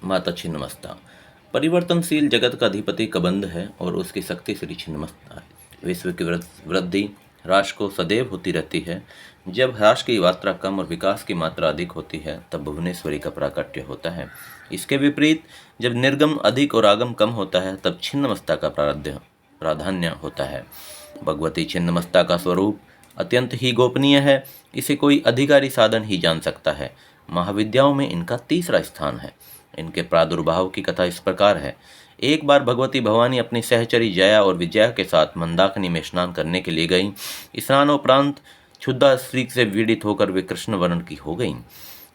माता छिन्नमस्ता। परिवर्तनशील जगत का अधिपति कबंध है और उसकी शक्ति श्री छिन्नमस्ता है। विश्व की वृद्धि ह्रास को सदैव होती रहती है। जब ह्रास की मात्रा कम और विकास की मात्रा अधिक होती है तब भुवनेश्वरी का प्राकट्य होता है। इसके विपरीत जब निर्गम अधिक और आगम कम होता है तब छिन्नमस्ता का प्राधान्य होता है। भगवती छिन्नमस्ता का स्वरूप अत्यंत ही गोपनीय है। इसे कोई अधिकारी साधन ही जान सकता है। महाविद्याओं में इनका तीसरा स्थान है। इनके प्रादुर्भाव की कथा इस प्रकार है। एक बार भगवती भवानी अपनी सहचरी जया और विजया के साथ मंदाकिनी में स्नान करने के लिए गईं। स्नानोपरांत क्षुधा स्त्री से पीड़ित होकर वे कृष्ण वर्ण की हो गईं।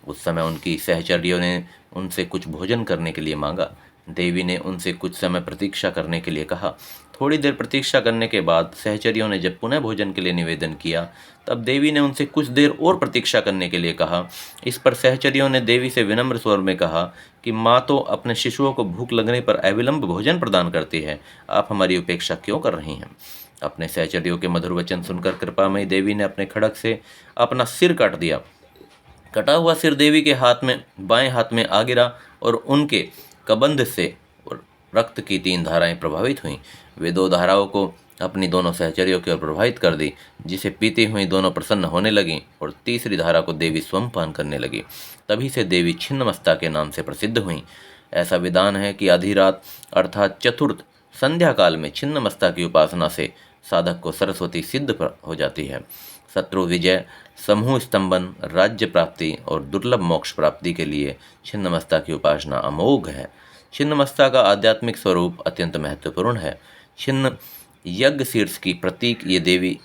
उस समय उनकी सहचरियों ने उनसे कुछ भोजन करने के लिए मांगा। देवी ने उनसे कुछ समय प्रतीक्षा करने के लिए कहा। थोड़ी देर प्रतीक्षा करने के बाद सहचरियों ने जब पुनः भोजन के लिए निवेदन किया तब देवी ने उनसे कुछ देर और प्रतीक्षा करने के लिए कहा। इस पर सहचरियों ने देवी से विनम्र स्वर में कहा कि माँ तो अपने शिशुओं को भूख लगने पर अविलंब भोजन प्रदान करती है, आप हमारी उपेक्षा क्यों कर रही हैं? अपने सहचरियों के मधुर वचन सुनकर कृपामयी देवी ने अपने खड्ग से अपना सिर काट दिया। कटा हुआ सिर देवी के हाथ में बाएं हाथ में आ गिरा और उनके कबंध से रक्त की 3 धाराएं प्रभावित हुईं। वे 2 धाराओं को अपनी दोनों सहचरियों की ओर प्रवाहित कर दी, जिसे पीती हुई दोनों प्रसन्न होने लगीं और तीसरी धारा को देवी स्वयं पान करने लगी। तभी से देवी छिन्नमस्ता के नाम से प्रसिद्ध हुईं। ऐसा विधान है कि आधी रात अर्थात चतुर्थ संध्या काल में छिन्नमस्ता की उपासना से साधक को सरस्वती सिद्ध हो जाती है। शत्रु विजय, समूह स्तंभन, राज्य प्राप्ति और दुर्लभ मोक्ष प्राप्ति के लिए छिन्नमस्ता की उपासना अमोघ है। छिन्नमस्ता का आध्यात्मिक स्वरूप अत्यंत महत्वपूर्ण है। छिन्न यज्ञ शीर्ष की प्रतीक ये देवी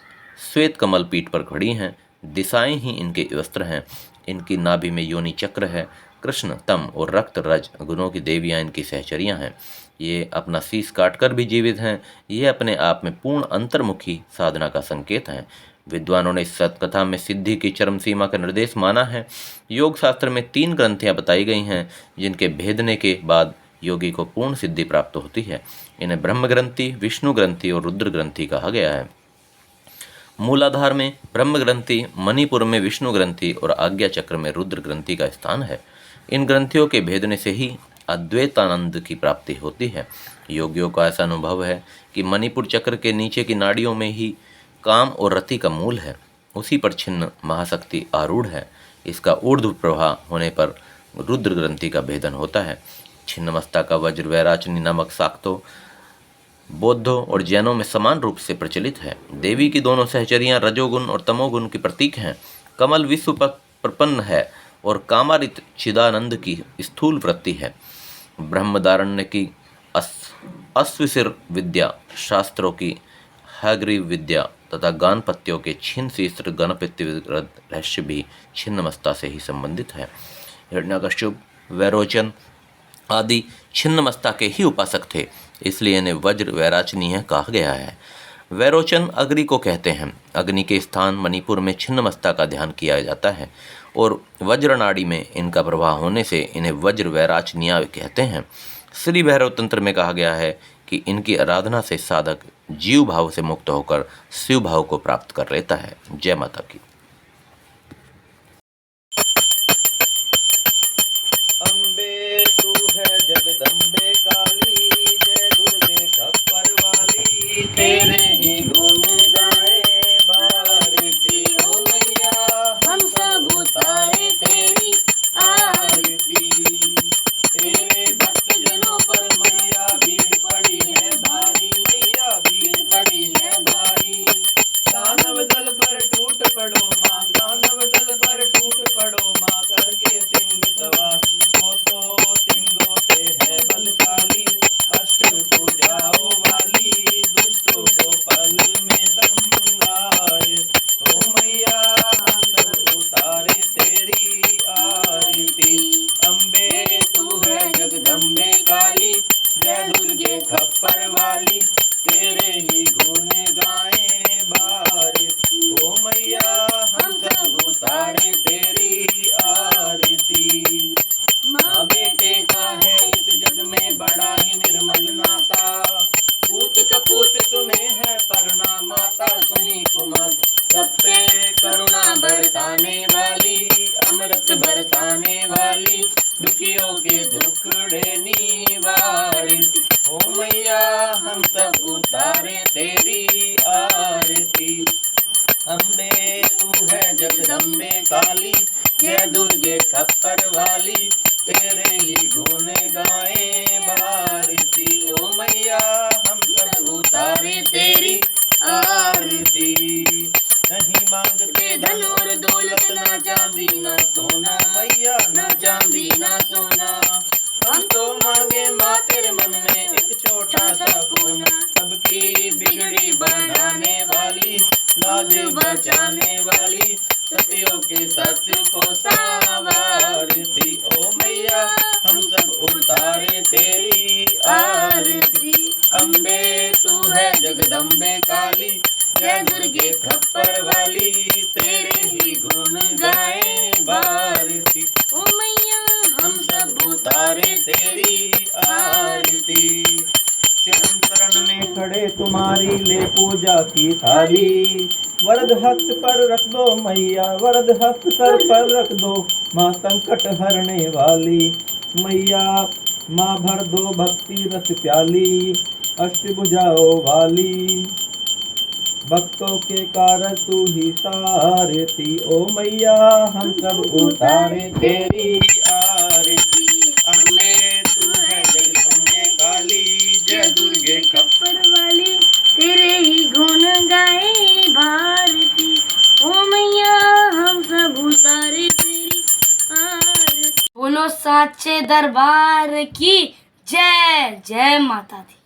श्वेत कमल पीठ पर खड़ी हैं। दिशाएं ही इनके वस्त्र हैं। इनकी नाभि में योनि चक्र है। कृष्ण, तम और रक्त रज गुणों की देवियां इनकी सहचरियां हैं। ये अपना शीश काटकर भी जीवित हैं। ये अपने आप में पूर्ण अंतर्मुखी साधना का संकेत हैं। विद्वानों ने इस सतकथा में सिद्धि की चरम सीमा का निर्देश माना है। योग शास्त्र में 3 ग्रंथियां बताई गई हैं जिनके भेदने के बाद योगी को पूर्ण सिद्धि प्राप्त होती है। इन्हें ब्रह्म ग्रंथि, विष्णु ग्रंथि और रुद्र ग्रंथि कहा गया है। मूलाधार में ब्रह्म ग्रंथि, मणिपुर में विष्णु ग्रंथि और आज्ञा चक्र में रुद्र ग्रंथि का स्थान है। इन ग्रंथियों के भेदने से ही अद्वैतानंद की प्राप्ति होती है। योगियों का ऐसा अनुभव है कि मणिपुर चक्र के नीचे की नाड़ियों में ही काम और रति का मूल है। उसी पर छिन्न महाशक्ति आरूढ़ है। इसका ऊर्ध्व प्रवाह होने पर रुद्र ग्रंथि का भेदन होता है। छिन्नमस्ता का वज्र वैराचनी नामक शाक्तों, बौद्धों और जैनों में समान रूप से प्रचलित है। देवी की दोनों सहचरियां रजोगुण और तमोगुण की प्रतीक हैं। कमल विश्व पर प्रपन्न है और कामारित चिदानंद की स्थूल वृत्ति है। ब्रह्मदारण्य की अश्वशिर विद्या, शास्त्रों की हयग्रीव विद्या तथा गानपत्यों के छिन्न शीस्त्र गणपति रहस्य भी छिन्नमस्ता से ही संबंधित है। हिरण्यकश्यप, वैरोचन आदि छिन्नमस्ता के ही उपासक थे, इसलिए इन्हें वज्र वैराचनीय कहा गया है। वैरोचन अग्नि को कहते हैं। अग्नि के स्थान मणिपुर में छिन्नमस्ता का ध्यान किया जाता है और वज्रनाड़ी में इनका प्रवाह होने से इन्हें वज्र वैराचनीय कहते हैं। श्री भैरव तंत्र में कहा गया है कि इनकी आराधना से साधक जीव भाव से मुक्त होकर शिव भाव को प्राप्त कर लेता है। जय माता की। अम्बे तू है जगदम्बे काली, जय दुर्गे खप्पर वाली, तेरे ही गुण गाए भारती ओ मैया, हम सब उतारे तेरी आरती। तेरे भक्त जनों पर मैया भीड़ पड़ी है भारी, मैया भीड़ पड़ी है भारी। दानव दल पर टूट पड़ो माँ, दानव दल पर टूट पड़ो माँ, करके सिंह सवार वो तो सिंहों से है बलशाली। अष्ट भुजाओं वाली, दुष्टों को के सत्य को संवारती। ओ मैया हम सब उतारे तेरी आरती। अम्बे तू है जगदम्बे काली, जय दुर्गे खप्पर वाली, तेरे ही गुण गाए भारती। ओ मैया हम सब उतारे तेरी आरती। चरण शरण में खड़े तुम्हारी ले पूजा की थाली। वरद हस्त पर रख दो मैया, वरद हस्त सर पर रख दो, माँ संकट हरने वाली। मैया माँ भर दो भक्ति रस प्याली, अष्टभुजाओं वाली। भक्तों के कारज तू ही सारथी। ओ मैया हम सब उतारे तेरी आरती। अम्बे तू है जगदम्बे काली, जय दुर्गे खप्पर वाली, तेरे ही गुण गाए भारती। ओ मैया हम सब उतारे तेरी आरती। बोलो साचे दरबार की जय। जय माता दी।